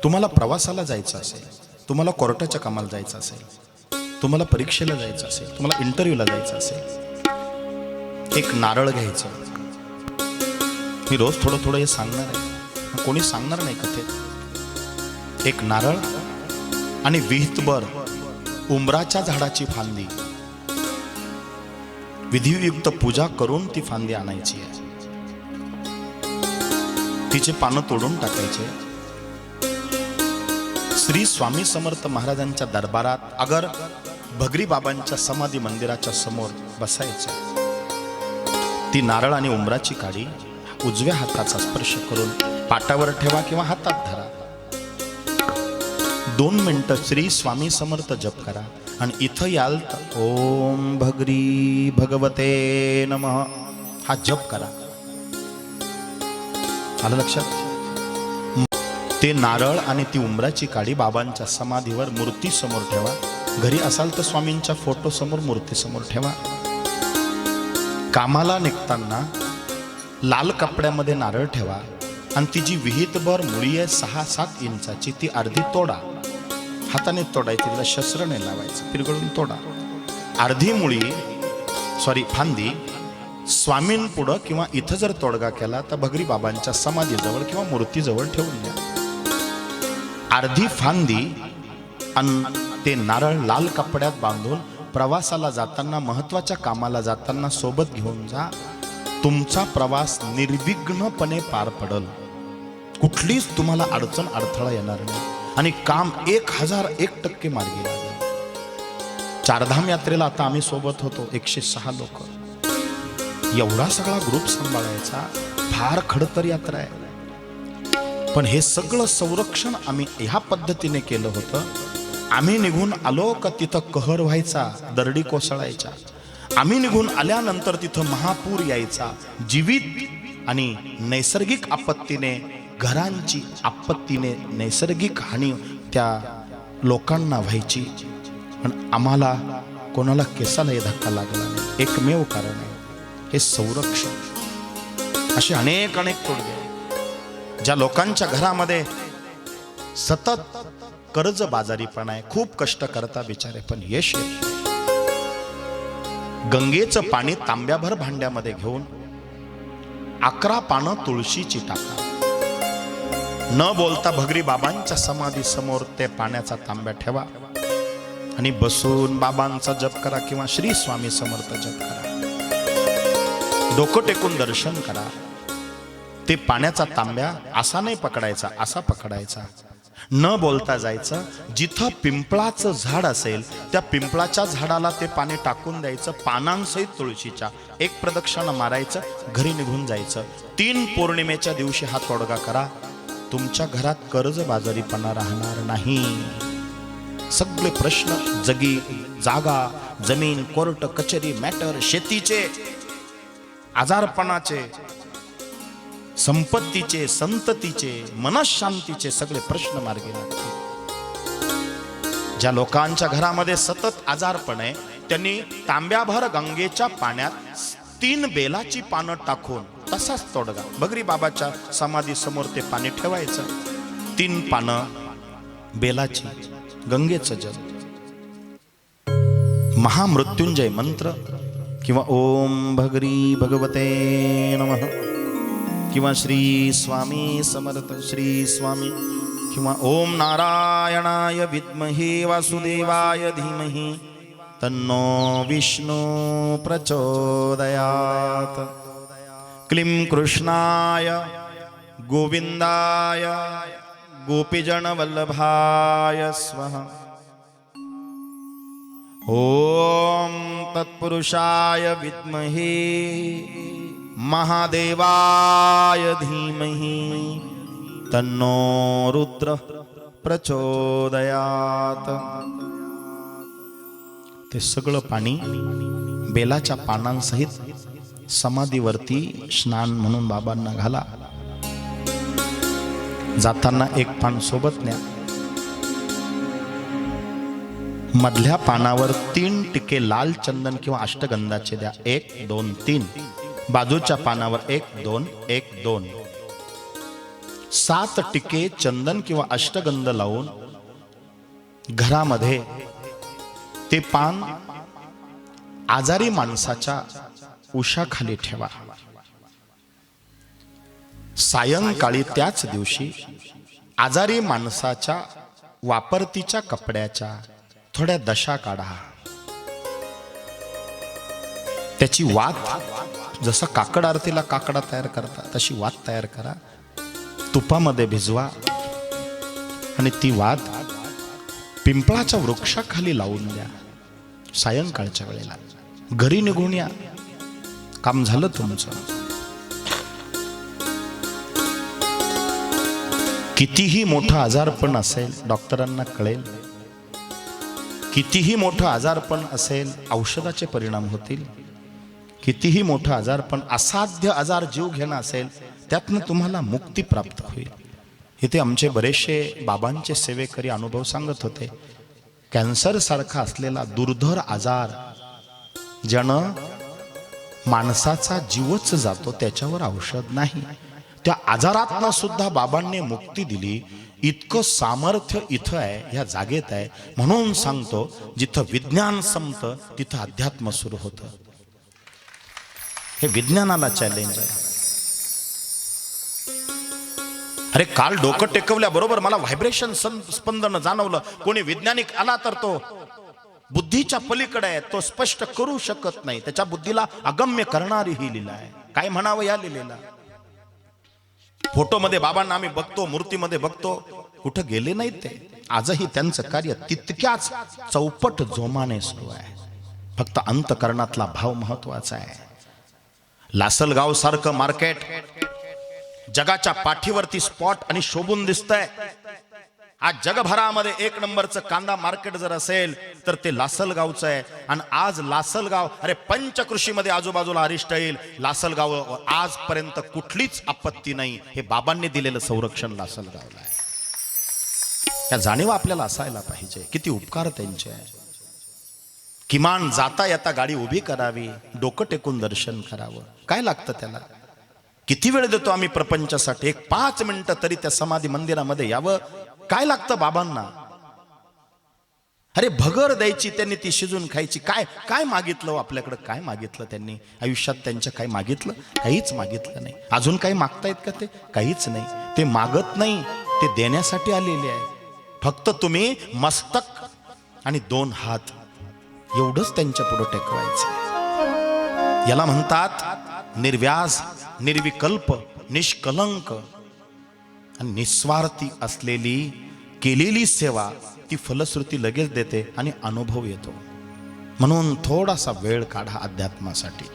तुम्हाला प्रवासाला जायचं असेल, तुम्हाला कोर्टाच्या कामाला जायचं असेल, तुम्हाला परीक्षेला जायचं असेल, तुम्हाला इंटरव्ह्यूला जायचं असेल, एक नारळ घ्यायचं. मी रोज थोडं थोडं हे सांगणार आहे, कोणी सांगणार नाही कथेत. एक नारळ आणि विहितभर उंबराच्या झाडाची फांदी, विधियुक्त पूजा करून ती फांदी आणायची आहे. तिचे पानं तोडून टाकायचे. श्री स्वामी समर्थ महाराजांच्या दरबारात अगर भगरी बाबांच्या समाधी मंदिराच्या समोर बसायचं. ती नारळ आणि उंबराची काडी उजव्या हाताचा स्पर्श करून पाटावर ठेवा किंवा हातात धरा. 2 मिनिटं श्री स्वामी समर्थ जप करा आणि इथं याल तर ओम भगरी भगवते नमः हा जप करा. आलं लक्षात? ते नारळ आणि ती उंबराची काडी बाबांच्या समाधीवर मूर्ती समोर ठेवा. घरी असाल तर स्वामींच्या फोटो समोर मूर्ती समोर ठेवा. कामाला निघताना लाल कपड्यामध्ये नारळ ठेवा आणि ती जी विहितभर मुळी आहे 6-7 इंचाची ती अर्धी तोडा. हाताने तोडायची, तिला शस्त्र नाही लावायचं, पिरगळून तोडा. अर्धी मुळी फांदी स्वामींपुढं किंवा इथं जर तोडगा केला तर भगरी बाबांच्या समाधीजवळ किंवा मूर्तीजवळ ठेवून द्या. अर्धी फांदी आणि ते नारळ लाल कपड्यात बांधून प्रवासाला जाताना, महत्वाच्या कामाला जाताना सोबत घेऊन जा. तुमचा प्रवास निर्विघ्नपणे पार पडल. कुठलीच तुम्हाला अडचण अडथळा येणार नाही आणि काम 1001% मार्गी लागेल. चारधाम यात्रेला आता आम्ही सोबत होतो, 106 लोक. एवढा सगळा ग्रुप सांभाळायचा, फार खडतर यात्रा आहे. पण हे सगळं संरक्षण आम्ही ह्या पद्धतीने केलं होतं. आम्ही निघून आलो का तिथं कहर व्हायचा, दरडी कोसळायच्या. आम्ही निघून आल्यानंतर तिथं महापूर यायचा. जीवित आणि नैसर्गिक आपत्तीने, घरांची आपत्तीने नैसर्गिक हानी त्या लोकांना व्हायची. पण आम्हाला कोणाला केसाला धक्का लागला नाही. एकमेव कारण आहे हे संरक्षण. असे अनेक तोडगे ज्या लोकांच्या घरामध्ये सतत कर्ज बाजारीपणा आहे, खूप कष्ट करता बिचारे, पण यश येत. गंगेचं पाणी तांब्याभर भांड्यामध्ये घेऊन 11 पानं तुळशीची टाका. न बोलता भगरी बाबांच्या समाधी समोर ते पाण्याचा तांब्या ठेवा आणि बसून बाबांचा जप करा किंवा श्री स्वामी समर्थ जप करा. डोकं टेकून दर्शन करा. ते पाण्याचा तांब्या असा नाही पकडायचा, असा पकडायचा. न बोलता जायचं. जिथं पिंपळाचं झाड असेल त्या पिंपळाच्या झाडाला ते पाणी टाकून द्यायचं, पानांसहित तुळशीच्या. 1 प्रदक्षिणा मारायचं, घरी निघून जायचं. 3 पौर्णिमेच्या दिवशी हा तोडगा करा. तुमच्या घरात कर्ज बाजारीपणा राहणार नाही. सगळे प्रश्न, जागा, जमीन, कोर्ट कचेरी, मॅटर, शेतीचे, आजारपणाचे, संपत्तीचे, संततीचे, मनशांतीचे सगळे प्रश्न मार्गी लागतील. ज्या लोकांच्या घरामध्ये सतत आजारपण आहे त्यांनी तांब्याभर गंगेच्या पाण्यात 3 बेलाची पानं टाकून तसाच तोडगा भगरी बाबाच्या समाधी समोर ते पाणी ठेवायचं. 3 पानं बेलाची, गंगेचं जल, महामृत्युंजय मंत्र किंवा ओम भगरी भगवते नमः किंवा श्री स्वामी समर्थ श्री स्वामी किंवा ओम नारायणाय विद्महे वासुदेवाय धीमहि तन्नो विष्णु प्रचोदयात्. क्लीं कृष्णाय गोविंदाय गोपीजन वल्लभाय स्वाहा. ओम तत्पुरुषाय विद्महे महादेवाय धीमहि तन्नो रुद्र प्रचोदयात्. ते सगळं पाणी बेलाच्या पानांसहित समाधीवरती स्नान म्हणून बाबांना घाला. जाताना 1 पान सोबत न्या. मधल्या पानावर 3 टिके लाल चंदन किंवा अष्टगंधाचे द्या. 1 2 3. बाजूच्या पानावर 1 2 1 2. 7 टिके चंदन किंवा अष्टगंध लावून घरामध्ये ते पान आजारी माणसाच्या उशाखाली ठेवा. सायंकाळी त्याच दिवशी आजारी माणसाच्या वापरतीच्या कपड्याच्या थोड्या दशा काढा. त्याची वात, जसं काकड आरतीला काकडा तयार करता तशी वात तयार करा, तुपामध्ये भिजवा आणि ती वात पिंपळाच्या वृक्षाखाली लावून द्या. सायंकाळच्या वेळेला घरी निघून या, काम झालं तुमचं. कितीही मोठं आजारपण असेल डॉक्टरांना कळेल, कितीही मोठं आजारपण असेल औषधाचे परिणाम होतील, कितीही मोठं आजारपण असाध्य आजार जीव घेणं असेल त्यातनं तुम्हाला मुक्ती प्राप्त होईल. इथे आमचे बरेचसे बाबांचे सेवेकरी अनुभव सांगत होते. कॅन्सर सारखा असलेला दुर्धर आजार ज्यानं माणसाचा जीवच जातो त्याच्यावर औषध नाही, त्या आजारातनं सुद्धा बाबांनी मुक्ती दिली. इतकं सामर्थ्य इथं आहे, ह्या जागेत आहे. म्हणून सांगतो, जिथं विज्ञान संपतं तिथं अध्यात्म सुरू होतं. हे विज्ञानाला चॅलेंज आहे. अरे काल डोकं टेकवल्याबरोबर मला व्हायब्रेशन स्पंदन जाणवलं. कोणी वैज्ञानिक आला तर तो बुद्धीच्या पलीकडे आहे, तो स्पष्ट करू शकत नाही. त्याच्या बुद्धीला अगम्य करणारी ही लीला आहे. काय म्हणावं या लीलेला. फोटोमध्ये बाबांना आम्ही बघतो, मूर्तीमध्ये बघतो, कुठं गेले नाहीत ते. आजही त्यांचं कार्य तितक्याच चौपट जोमाने सुरू आहे. फक्त अंतकरणातला भाव महत्वाचा आहे. लासलगाव सारखं मार्केट जगाच्या पाठीवरती स्पॉट आणि शोभून दिसतंय. आज जगभरामध्ये 1 नंबरचं कांदा मार्केट जर असेल तर ते लासलगावचं आहे. आणि आज लासलगाव, अरे पंचकृषीमध्ये आजूबाजूला अरिष्ट येईल, लासलगाव आजपर्यंत कुठलीच आपत्ती नाही. हे बाबांनी दिलेलं संरक्षण लासलगावला आहे. या जाणीव आपल्याला असायला पाहिजे. किती उपकार त्यांचे आहे. किमान जाता येता गाडी उभी करावी, डोकं टेकून दर्शन करावं. काय लागतं त्याला. किती वेळ देतो आम्ही प्रपंचासाठी. 5 मिनिटं तरी त्या समाधी मंदिरामध्ये यावं. काय लागतं बाबांना. अरे भगर द्यायची त्यांनी, ती शिजून खायची. काय काय मागितलं आपल्याकडे. काय मागितलं त्यांनी आयुष्यात. त्यांच्या काय मागितलं. काहीच मागितलं नाही. अजून काही मागतायत का ते. काहीच नाही. ते मागत नाही, ते देण्यासाठी आलेले आहे. फक्त तुम्ही मस्तक आणि 2 हात एवढंच त्यांच्या पुढे टेकवायचं. याला म्हणतात निर्व्याज, निर्विकल्प, निष्कलंक आणि निस्वार्थी असलेली केलेली सेवा. ती फलश्रुती लगेच देते आणि अनुभव येतो. म्हणून थोडासा वेळ काढा अध्यात्मासाठी.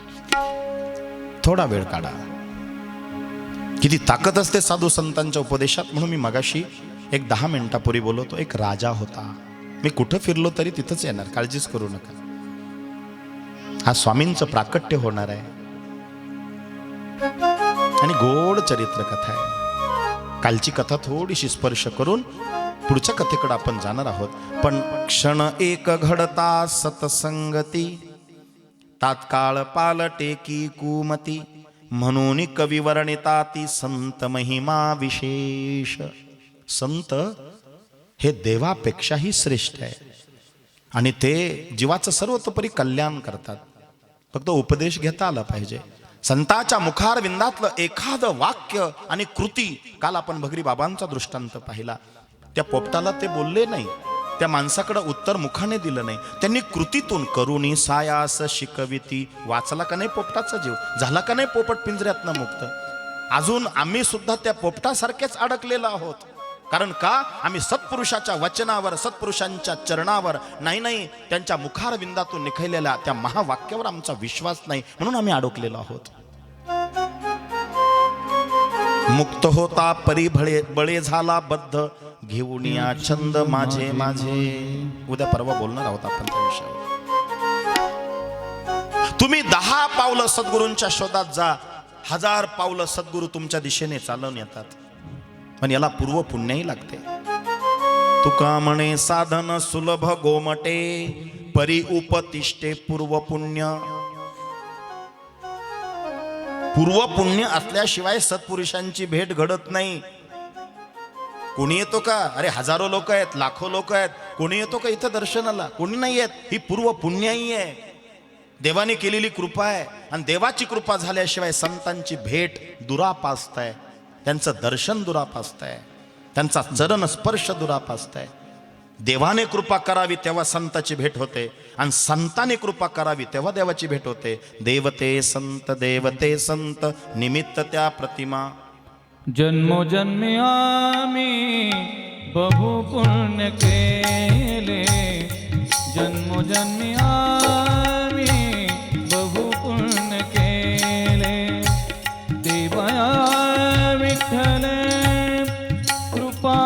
थोडा वेळ काढा. किती ताकद असते साधू संतांच्या उपदेशात. म्हणून मी मगाशी एक 10 मिनिटापूर्वी बोलतो. एक राजा होता. मी कुठं फिरलो तरी तिथंच येणार, काळजीच करू नका. हा स्वामींचं प्राकट्य होणार आहे आणि गोड चरित्र कथा आहे. कालची कथा थोडीशी स्पर्श करून पुढच्या कथेकडे आपण जाणार आहोत. पण क्षण एक घडता सतसंगती, तात्काळ पालटे की कुमती, म्हणून कवी वर्णिता ती संत महिमा विशेष. संत हे देवापेक्षाही श्रेष्ठ आहे आणि ते जीवाचं सर्वतोपरी कल्याण करतात. फक्त उपदेश घेता आला पाहिजे. संताच्या मुखारविंदातलं एखादं वाक्य आणि कृती. काल आपण भगरी बाबांचा दृष्टांत पाहिला. त्या पोपटाला ते बोलले नाही, त्या माणसाकडे उत्तर मुखाने दिलं नाही. त्यांनी कृतीतून करुणी सायास शिकविती. वाचला का नाही पोपटाचा जीव. झाला का नाही पोपट पिंजऱ्यातनं मुक्त. अजून आम्ही सुद्धा त्या पोपटासारखेच अडकलेलो आहोत. कारण का आम्ही सत्पुरुषाच्या वचनावर, सत्पुरुषांच्या चरणावर नाही, त्यांच्या मुखारविंदातून निखळलेल्या त्या महावाक्यावर आमचा विश्वास नाही. म्हणून आम्ही अडकलेलो आहोत. मुक्त होता परी बळे झाला बद्ध, घेऊन या छंद माझे माझे. उद्या परवा बोलणार आहोत आपण त्या विषयावर. तुम्ही 10 पावलं सद्गुरूंच्या शोधात जा, 1000 पावलं सद्गुरू तुमच्या दिशेने चालवून येतात. पण याला पूर्व पुण्यही लागते. तुका म्हणे साधन सुलभ गोमटे, परी उपतिष्ठे पूर्व पुण्य. पूर्व पुण्य असल्याशिवाय सत्पुरुषांची भेट घडत नाही. कोणी येतो का? अरे हजारो लोक आहेत, लाखो लोक आहेत, कोणी येतो का इथं दर्शनाला? कोणी नाही येत. ही पूर्व पुण्याई आहे, देवाने केलेली कृपा आहे. आणि देवाची कृपा झाल्याशिवाय संतांची भेट दुरापास्त आहे, त्यांचं दर्शन दुरापास्त आहे, त्यांचा चरण स्पर्श दुरापास्त आहे. देवाने कृपा करावी तेव्हा संताची भेट होते, आणि संताने कृपा करावी तेव्हा देवाची भेट होते. देवते संत निमित्त त्या प्रतिमा. जन्मोजन्मी आम्ही बहु पुण्य केले, जन्मोजन्मी आम्ही बहु पुण्य केले. देवया विठ्ठल कृपा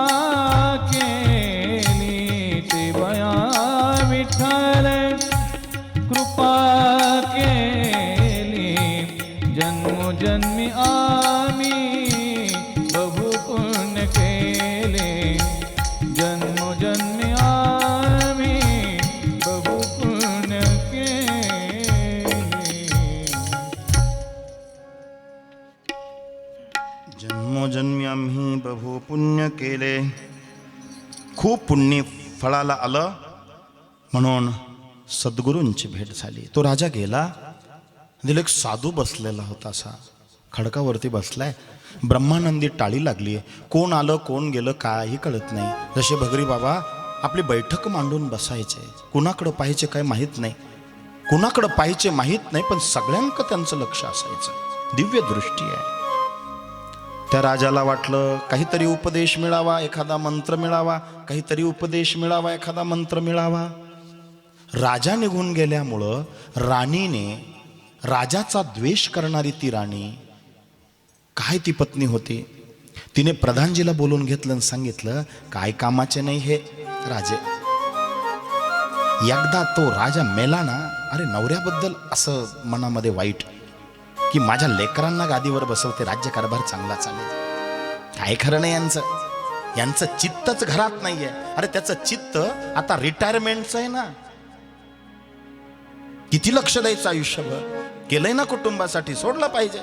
केली, देवया विठ्ठल कृपा केली. जन्मोजन्मी आम्ही बहु पुण्य केले, जन्मोजन्मी आम्ही बहु पुण्य केले. जन्मोजन्मी आम्ही बहु पुण्य केले. खूप पुण्य फळाला आलं म्हणून सद्गुरूंची भेट झाली. तो राजा गेला, दिल एक साधू बसलेला होता, असा खडकावरती बसलाय. ब्रह्मानंदी टाळी लागली. कोण आलं कोण गेलं काही कळत नाही. जसे भगरी बाबा आपली बैठक मांडून बसायचे, कुणाकडं पाहायचे काय माहीत नाही, कुणाकडं पाहायचे माहीत नाही, पण सगळ्यांकडं त्यांचं लक्ष असायचं. दिव्य दृष्टी आहे. त्या राजाला वाटलं काहीतरी उपदेश मिळावा, एखादा मंत्र मिळावा, काहीतरी उपदेश मिळावा, एखादा मंत्र मिळावा. राजा निघून गेल्यामुळं राणीने, राजाचा द्वेष करणारी ती राणी, काय ती पत्नी होती, तिने प्रधानजीला बोलून घेतलं आणि सांगितलं काय कामाचे नाही हे राजे. एकदा तो राजा मेला ना, अरे नवऱ्याबद्दल असं मनामध्ये वाईट की माझ्या लेकरांना गादीवर बसवते, राज्यकारभार चांगला चालेल. काय खरं नाही यांचं चित्तच घरात नाहीये. अरे त्याचं चित्त आता रिटायरमेंटचं आहे ना. किती लक्ष द्यायचं आयुष्यभर, केलंय ना कुटुंबासाठी, सोडलं पाहिजे.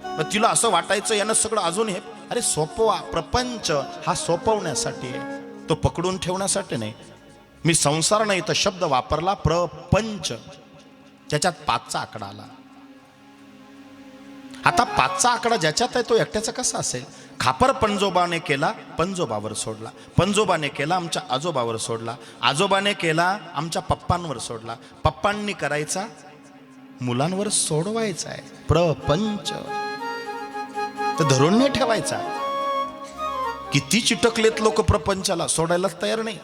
मग तिला असं वाटायचं यानं सगळं अजून हे, अरे सोपवा. प्रपंच हा सोपवण्यासाठी आहे, तो पकडून ठेवण्यासाठी नाही. मी संसार नाही तर शब्द वापरला प्रपंच, त्याच्यात 5चा आकडा आला. आता 5चा आकडा ज्याच्यात आहे तो एकट्याचा कसा असेल? खापर पंजोबाने केला, पंजोबावर सोडला. पंजोबाने केला, आमच्या आजोबावर सोडला. आजोबाने केला, आमच्या पप्पांवर सोडला. पप्पांनी करायचा, मुलांवर सोडवायचा आहे. प्रपंच तर धरून नाही ठेवायचा. किती चिटकलेत लोक प्रपंचाला, सोडायलाच तयार नाही.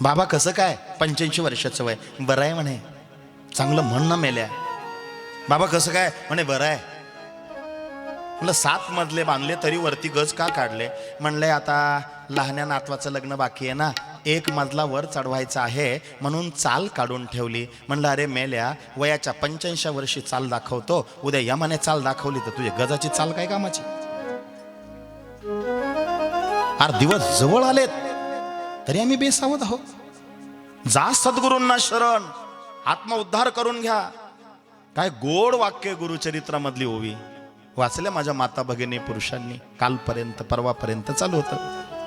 बाबा कसं काय, 85 वर्षाचं वय, बरं आहे म्हणे, चांगलं म्हणणं मेल्या. बाबा कसं काय, म्हणे बरं आहे. म्हणलं 7 मजले बांधले तरी वरती गज का काढले? म्हणले आता लहान्या नातवाचं लग्न बाकी आहे ना, 1 मजला वर चढवायचा आहे म्हणून चाल काढून ठेवली. म्हणलं अरे मेल्या, वयाच्या 85 वर्षी चाल दाखवतो, उद्या यमाने चाल दाखवली तर तुझ्या गजाची चाल काय कामाची? अरे दिवस जवळ आलेत तरी आम्ही बेसावध आहोत. जा सद्गुरूंना शरण, आत्मउद्धार करून घ्या. काय गोड वाक्य गुरुचरित्रामधली ओवी वाचल्या माझ्या माता भगिनी पुरुषांनी. कालपर्यंत परवापर्यंत चालू होतं,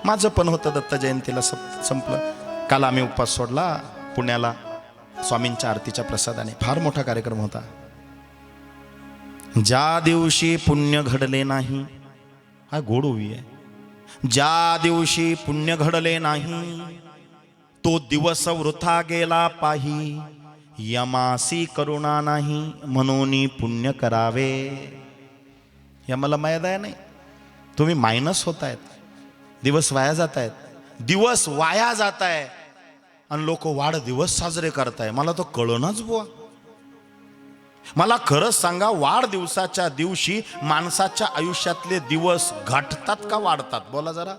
माझं पण होतं. दत्त जयंतीला संपलं. काल आम्ही उपवास सोडला पुण्याला स्वामींच्या आरतीच्या प्रसादाने. फार मोठा कार्यक्रम होता. ज्या दिवशी पुण्य घडले नाही, हा गोड ओवी आहे. ज्या दिवशी पुण्य घडले नाही तो दिवस वृथा गेला पाही. यमासी करुणा नाही म्हणून पुण्य करावे. यमाला माया नाही, तुम्ही मायनस होत आहेत, दिवस वाया जात आहेत, दिवस वाया जात आहे आणि लोक वाढदिवस साजरे करताय. मला तो कळनाच बुवा. मला खरंच सांगा, वाढदिवसाच्या दिवशी माणसाच्या आयुष्यातले दिवस घटतात का वाढतात? बोला जरा.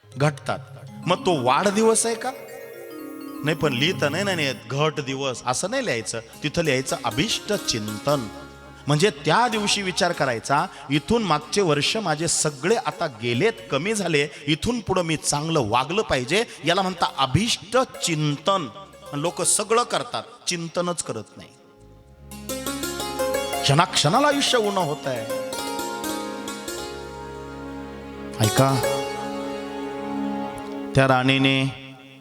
घटतात. मग तो वाढदिवस आहे का? नाही. पण लिहितं नाही घट दिवस असं नाही लिहायचं. तिथं लिहायचं अभिष्ट चिंतन. म्हणजे त्या दिवशी विचार करायचा, इथून मागचे वर्ष माझे सगळे आता गेलेत, कमी झाले, इथून पुढे मी चांगलं वागलं पाहिजे. याला म्हणता अभिष्ट चिंतन. लोक सगळं करतात, चिंतनच करत नाही. क्षणाक्षणाला आयुष्य उणं होत आहे. ऐका, त्या राणीने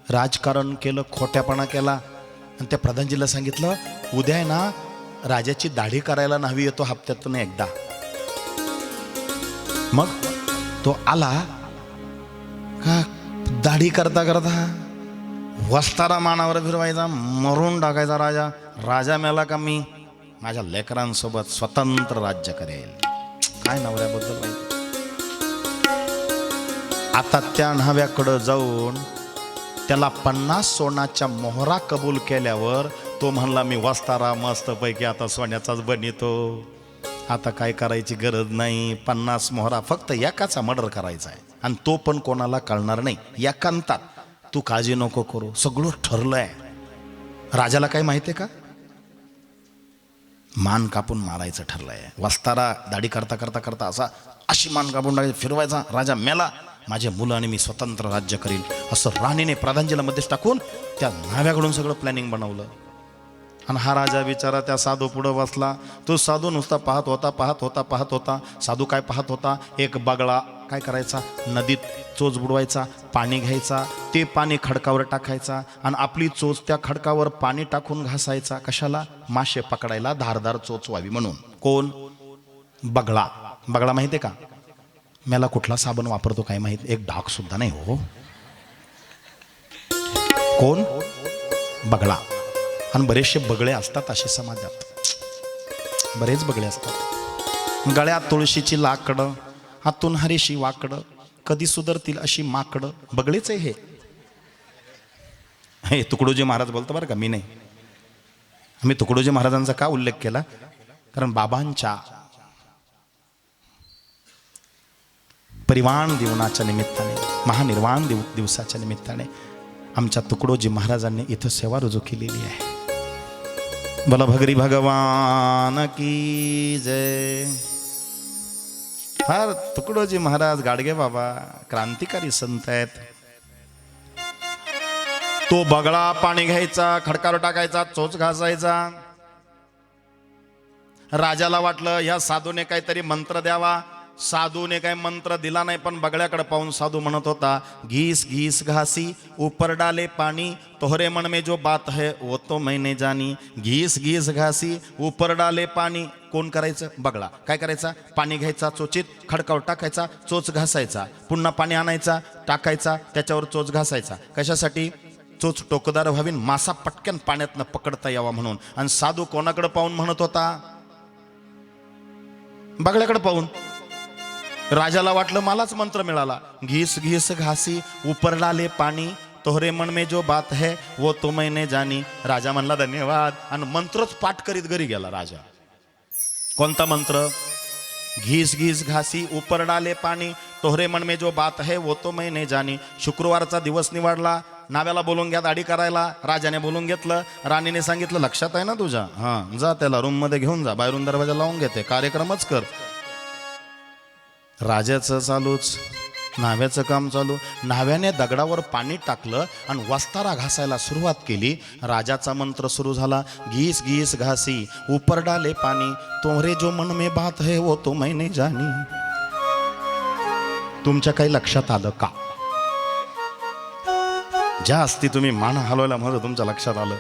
राजकारण केलं, खोट्यापणा केला आणि त्या प्रधानजीला सांगितलं उद्या आहे ना राजाची दाढी करायला न्हावी येतो हप्त्यातून एकदा. मग तो आला का दाढी करता करता वस्तारा मानावर फिरवायचा, मरून टाकायचा राजा. राजा मेला का मी माझ्या लेकरांसोबत स्वतंत्र राज्य करेल. काय नवऱ्याबद्दल माहिती. आता त्या न्हाव्याकडं जाऊन त्याला 50 सोन्याच्या मोहरा कबूल केल्यावर तो म्हणला मी वस्तारा मस्त पैकी आता सोन्याचाच बनितो, आता काय करायची गरज नाही. 50 मोहरा फक्त एकाचा मर्डर करायचा आहे आणि तो पण कोणाला कळणार नाही, एकांतात. तू काळजी नको करू, सगळं ठरलंय. राजाला काय माहितीये का, मान कापून मारायचं ठरलंय. वस्तारा दाढी करता करता करता अशी मान कापून फिरवायचा. राजा मेला, माझ्या मुलाने मी स्वतंत्र राज्य करील असं राणीने प्रधानजीला मध्येच टाकून त्या न्हाव्याकडून सगळं प्लॅनिंग बनवलं. आणि हा राजा बिचारा त्या साधू पुढं बसला. तो साधू नुसता पाहत होता. साधू काय पाहत होता, एक बगळा काय करायचा, नदीत चोच बुडवायचा, पाणी घ्यायचा, ते पाणी खडकावर टाकायचा आणि आपली चोच त्या खडकावर पाणी टाकून घासायचा. कशाला, मासे पकडायला धारदार चोच व्हावी म्हणून. कोण, बगळा. बगळा माहितीये का, मला कुठला साबण वापरतो काय माहित, एक डाग सुद्धा नाही हो. कोण, बगळा. आणि बरेचसे बगळे असतात असे समाजात, बरेच बगळे असतात. गळ्यात तुळशीची लाकडं, हातून हरीशी वाकडं, कधी सुधरतील अशी माकडं. बगळेच आहे हे तुकडोजी महाराज बोलतो बरं का, मी नाही. आम्ही तुकडोजी महाराजांचा का उल्लेख केला, कारण बाबांच्या परिवाण दिवनाच्या निमित्ताने, महानिर्वाण दिवसाच्या निमित्ताने आमच्या तुकडोजी महाराजांनी इथं सेवा रुजू केलेली आहे. बोला भगरी भगवान की जय. फार तुकडोजी महाराज गाडगे बाबा क्रांतिकारी संत आहेत. तो बगळा पाणी घ्यायचा, खडकावर टाकायचा, चोच घासायचा. राजाला वाटलं ह्या साधूने काहीतरी मंत्र द्यावा. साधूने काही मंत्र दिला नाही, पण बगळ्याकडे पाहून साधू म्हणत होता, घीस घीस घासी ऊपर डाले पाणी, तोहरे मन में जो बात है वो तो मैंने जानी. घीस घीस घासी ऊपर डाले पाणी. कोण करायचं, बगळा. काय करायचा, पाणी घ्यायचा, चोचीत खडकावर टाकायचा, चोच घासायचा, पुन्हा पाणी आणायचा, टाकायचा, त्याच्यावर चोच घासायचा. कशासाठी, चोच टोकदार व्हावी, मासा पटकन पाण्यातनं पकडता यावा म्हणून. आणि साधू कोणाकडे पाहून म्हणत होता, बगळ्याकडे पाहून. राजाला वाटलं मलाच मंत्र मिळाला. घीस घीस घासी ऊपर डाले पाणी, तोहरे मन में जो बात है वो तो मैंने जानी. राजा म्हणला धन्यवाद आणि मंत्रच पाठ करीत घरी गेला राजा. कोणता मंत्र, घीस घीस घासी ऊपर डाले पाणी, तोहरे मन में जो बात है वो तो मैंने जानी. शुक्रवारचा दिवस निवडला. नाव्याला बोलून घ्या दाढी करायला. राजाने बोलून घेतलं. राणीने सांगितलं लक्षात आहे ना तुझ्या, हां जा त्याला रूम मध्ये घेऊन जा, बाहेरून दरवाजा लावून घेते, कार्यक्रमच कर. राजाचं चालूच, न्हाव्याचं काम चालू. न्हाव्याने दगडावर पाणी टाकलं आणि वस्तारा घासायला सुरुवात केली. राजाचा मंत्र सुरू झाला. घीस घीस घासी ऊपर डाले पाणी, तोहरे जो मन में बात है वो तो मैंने जानी. तुमच्या काही लक्षात आलं का, ज्या असती तुम्ही मान हलवायला म्हणतो तुमच्या लक्षात आलं.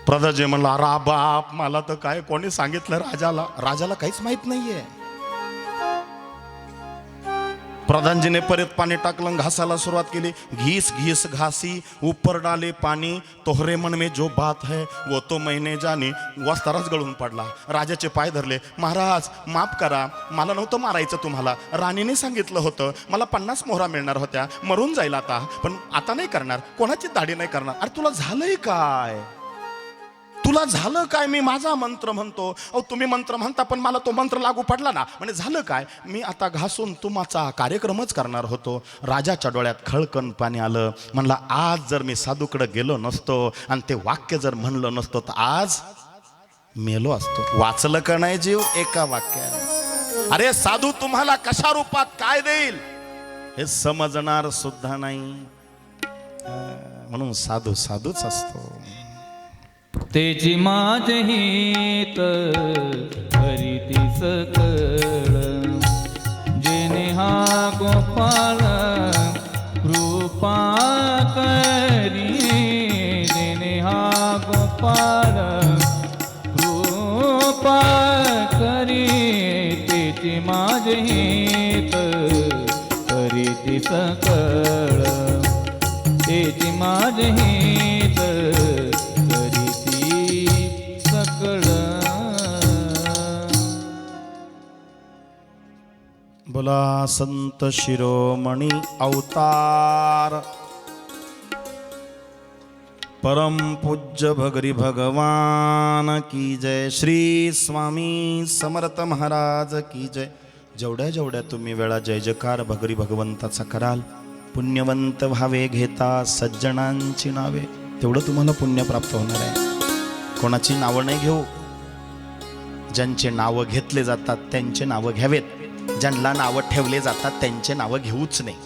प्रधानजी म्हणला अरे बाप, मला तर काय कोणी सांगितलं राजाला. राजाला काहीच माहित नाहीये. प्रधानजीने परत पाणी टाकलं, घासायला सुरुवात केली. घीस घीस घासी ऊपर डाले पाणी, तोहरे मन में जो बात है वो तो मैंने जानी. वस्ताराच गळून पडला. राजाचे पाय धरले. महाराज माफ करा, मला नव्हतं मारायचं तुम्हाला. राणीने सांगितलं होतं मला 50 मोहरा मिळणार होत्या, मरून जाईल आता, पण आता नाही करणार, कोणाची दाढी नाही करणार. अरे तुला झालंय काय, तुला झालं काय, मी माझा मंत्र म्हणतो. अहो तुम्ही मंत्र म्हणता पण मला तो मंत्र लागू पडला ना, म्हणजे झालं काय, मी आता घासून तुमचा कार्यक्रमच करणार होतो. राजाच्या डोळ्यात खळकन पाणी आलं. म्हणला आज जर मी साधूकडे गेलो नसतो आणि ते वाक्य जर म्हणलं नसतो तर आज मेलो असतो. वाचलं का नाही जीव एका वाक्याने. अरे साधू तुम्हाला कशा रूपात काय देईल हे समजणार सुद्धा नाही, म्हणून साधू साधूच असतो. तेची माझ हित हरिती सकळ, जेने हा गोपाळ रूप कृपा करी देणे हा गोपाळ कृपा करी तेची माझे हित करीती सकळ तेची माझे हित करीती सकळ. बोला संत शिरोमणी अवतार परम पूज्य भगरी भगवान की जय. श्री स्वामी समर्थ महाराज की जय. जेवढ्या जेवढ्या तुम्ही वेळा जय जयकार भगरी भगवंताचा कराल, पुण्यवंत व्हावे घेता सज्जनांची नावे, तेवढं तुम्हाला पुण्य प्राप्त होणार आहे. कोणाची नावं नाही घेऊ. ज्यांचे नावं घेतले जातात त्यांचे नावं घ्यावेत, ज्यांना नावं ठेवले जातात त्यांचे नावं घेऊच नाही.